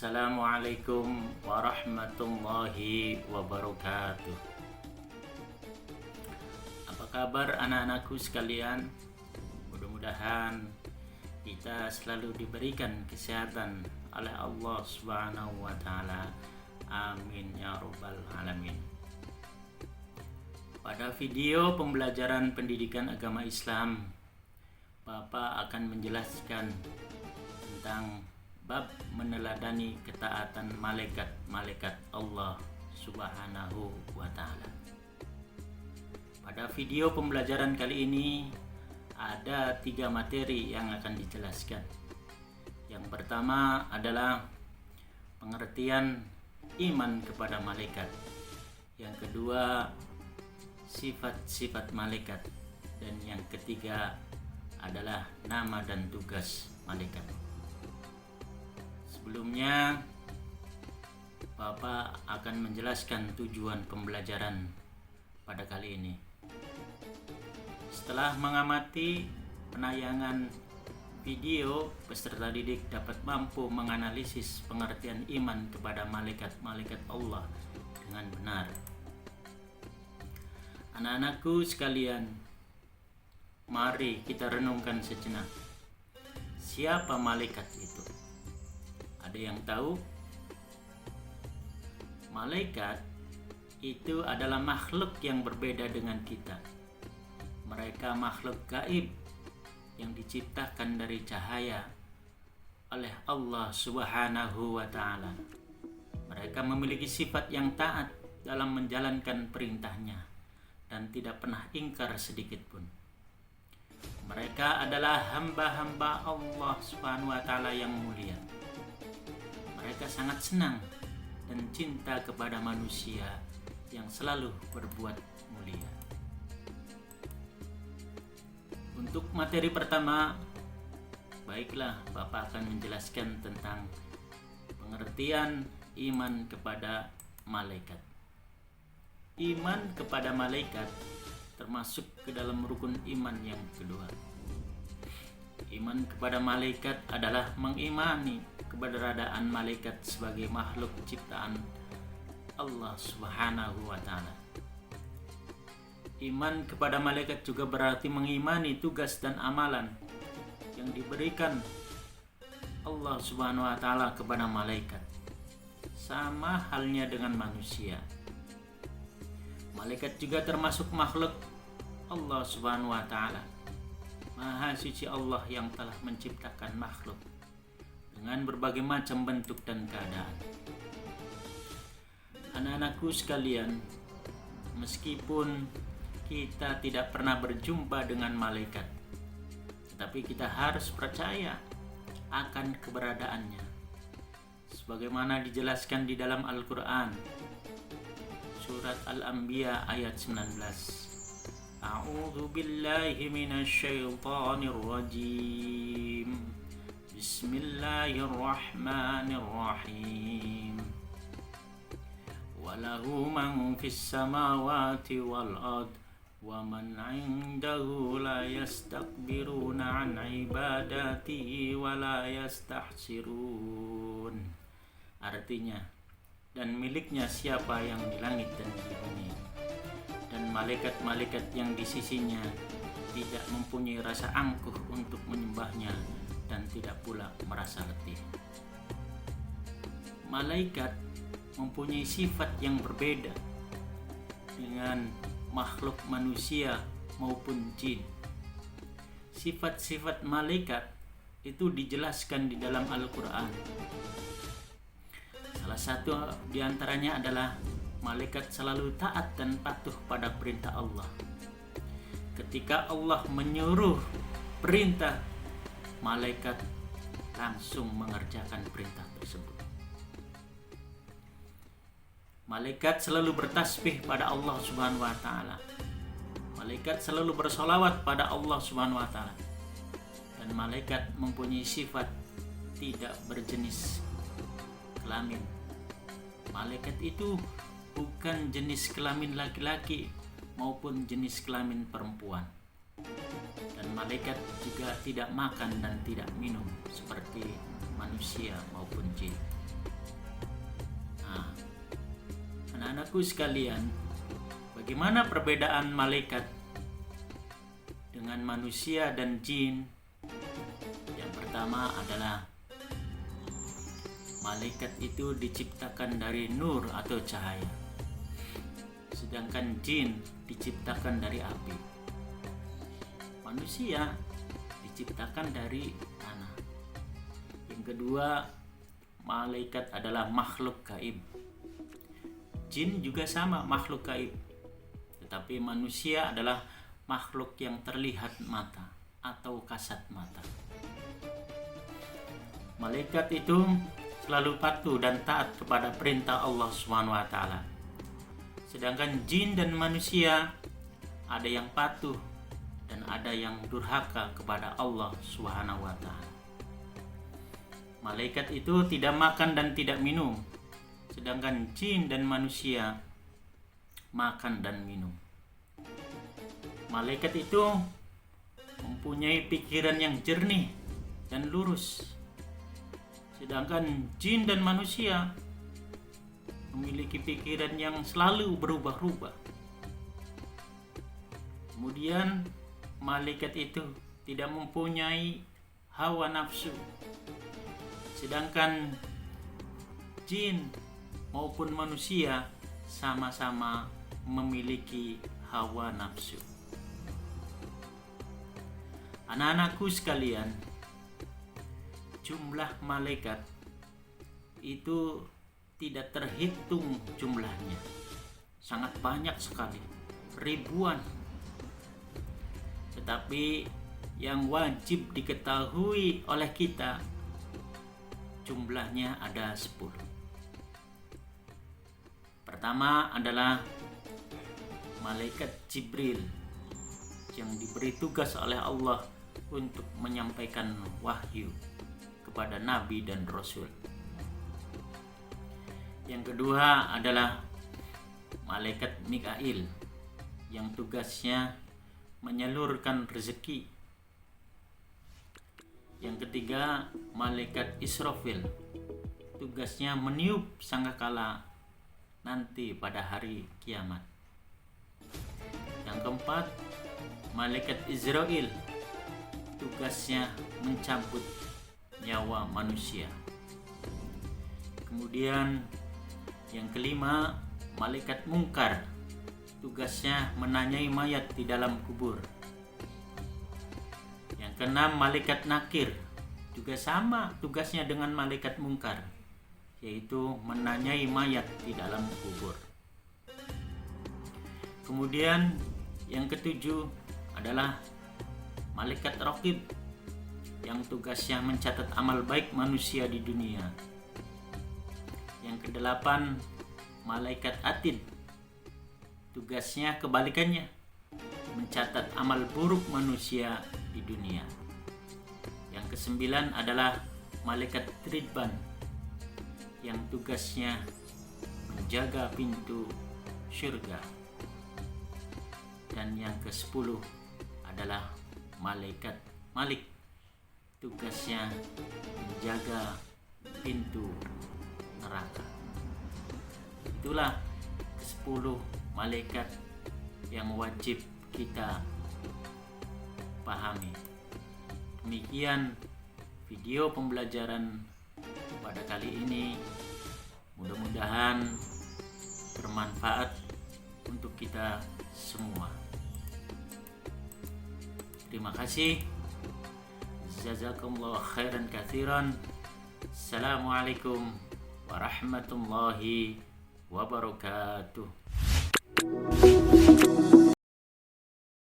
Assalamualaikum warahmatullahi wabarakatuh. Apa kabar anak-anakku sekalian? Mudah-mudahan kita selalu diberikan kesehatan oleh Allah Subhanahu wa taala. Amin ya rabbal alamin. Pada video pembelajaran pendidikan agama Islam, Bapak akan menjelaskan tentang bab meneladani ketaatan malaikat-malaikat Allah Subhanahu wa taala. Pada video pembelajaran kali ini ada 3 materi yang akan dijelaskan. Yang pertama adalah pengertian iman kepada malaikat. Yang kedua, sifat-sifat malaikat. Dan yang ketiga adalah nama dan tugas malaikat. Sebelumnya, Bapak akan menjelaskan tujuan pembelajaran pada kali ini. Setelah mengamati penayangan video, peserta didik dapat mampu menganalisis pengertian iman kepada malaikat-malaikat Allah dengan benar. Anak-anakku sekalian, mari kita renungkan sejenak. Siapa malaikat itu? Ada yang tahu? Malaikat itu adalah makhluk yang berbeda dengan kita. Mereka makhluk gaib yang diciptakan dari cahaya oleh Allah Subhanahu wa taala. Mereka memiliki sifat yang taat dalam menjalankan perintahnya dan tidak pernah ingkar sedikit pun. Mereka adalah hamba-hamba Allah Subhanahu wa taala yang mulia. Mereka sangat senang dan cinta kepada manusia yang selalu berbuat mulia. Untuk materi pertama, baiklah Bapak akan menjelaskan tentang pengertian iman kepada malaikat. Iman kepada malaikat termasuk ke dalam rukun iman yang kedua. Iman kepada malaikat adalah mengimani keberadaan malaikat sebagai makhluk ciptaan Allah Subhanahu wa taala. Iman kepada malaikat juga berarti mengimani tugas dan amalan yang diberikan Allah Subhanahu wa taala kepada malaikat. Sama halnya dengan manusia. Malaikat juga termasuk makhluk Allah Subhanahu wa taala. Maha suci Allah yang telah menciptakan makhluk dengan berbagai macam bentuk dan keadaan. Anak-anakku sekalian, meskipun kita tidak pernah berjumpa dengan malaikat, tetapi kita harus percaya akan keberadaannya. Sebagaimana dijelaskan di dalam Al-Quran, surat Al-Anbiya ayat 19. A'udzu billahi minasyaitonir rajim. Bismillahirrahmanirrahim. Walahu man fis samawati wal ard wa man 'indahu la yastakbiruna 'an ibadatihi wa la yastahsirun. Artinya, dan miliknya siapa yang di langit dan di bumi, dan malaikat-malaikat yang di sisinya tidak mempunyai rasa angkuh untuk menyembahnya dan tidak pula merasa letih. Malaikat mempunyai sifat yang berbeda dengan makhluk manusia maupun jin. Sifat-sifat malaikat itu dijelaskan di dalam Al-Quran. Salah satu di antaranya adalah malaikat selalu taat dan patuh pada perintah Allah. Ketika Allah menyuruh perintah, malaikat langsung mengerjakan perintah tersebut. Malaikat selalu bertasbih pada Allah Subhanahu wa taala. Malaikat selalu bersolawat pada Allah Subhanahu wa taala. Dan malaikat mempunyai sifat tidak berjenis kelamin. Malaikat itu bukan jenis kelamin laki-laki maupun jenis kelamin perempuan. Dan malaikat juga tidak makan dan tidak minum seperti manusia maupun jin. Anak-anakku sekalian, bagaimana perbedaan malaikat dengan manusia dan jin? Yang pertama adalah malaikat itu diciptakan dari nur atau cahaya, sedangkan jin diciptakan dari api. Manusia diciptakan dari tanah. Yang kedua, malaikat adalah makhluk gaib. Jin juga sama, makhluk gaib. Tetapi manusia adalah makhluk yang terlihat mata atau kasat mata. Malaikat itu selalu patuh dan taat kepada perintah Allah SWT. Sedangkan jin dan manusia ada yang patuh dan ada yang durhaka kepada Allah SWT. Malaikat itu tidak makan dan tidak minum, sedangkan jin dan manusia makan dan minum. Malaikat itu mempunyai pikiran yang jernih dan lurus, sedangkan jin dan manusia memiliki pikiran yang selalu berubah-ubah. Kemudian malaikat itu tidak mempunyai hawa nafsu, sedangkan jin maupun manusia sama-sama memiliki hawa nafsu. Anak-anakku sekalian, jumlah malaikat itu tidak terhitung jumlahnya, sangat banyak sekali, ribuan. Tetapi yang wajib diketahui oleh kita, jumlahnya ada 10. Pertama adalah malaikat Jibril yang diberi tugas oleh Allah untuk menyampaikan wahyu kepada nabi dan rasul. Yang kedua adalah malaikat Mikail yang tugasnya menyalurkan rezeki. Yang ketiga, malaikat Israfil, tugasnya meniup sangkakala nanti pada hari kiamat. Yang keempat, malaikat Israel, tugasnya mencabut nyawa manusia. Kemudian yang kelima, malaikat Mungkar, tugasnya menanyai mayat di dalam kubur. Yang keenam, malaikat Nakir, juga sama tugasnya dengan malaikat Mungkar, yaitu menanyai mayat di dalam kubur. Kemudian yang ketujuh adalah malaikat Raqib yang tugasnya mencatat amal baik manusia di dunia. Yang kedelapan, malaikat Atid, tugasnya kebalikannya, mencatat amal buruk manusia di dunia. Yang kesembilan adalah malaikat Ridban yang tugasnya menjaga pintu surga. Dan yang ke-10 adalah malaikat Malik, tugasnya menjaga pintu neraka. Itulah 10 malaikat yang wajib kita pahami. Demikian video pembelajaran pada kali ini, mudah-mudahan bermanfaat untuk kita semua. Terima kasih. Jazakumullah khairan katsiran. Assalamualaikum warahmatullahi wabarakatuh.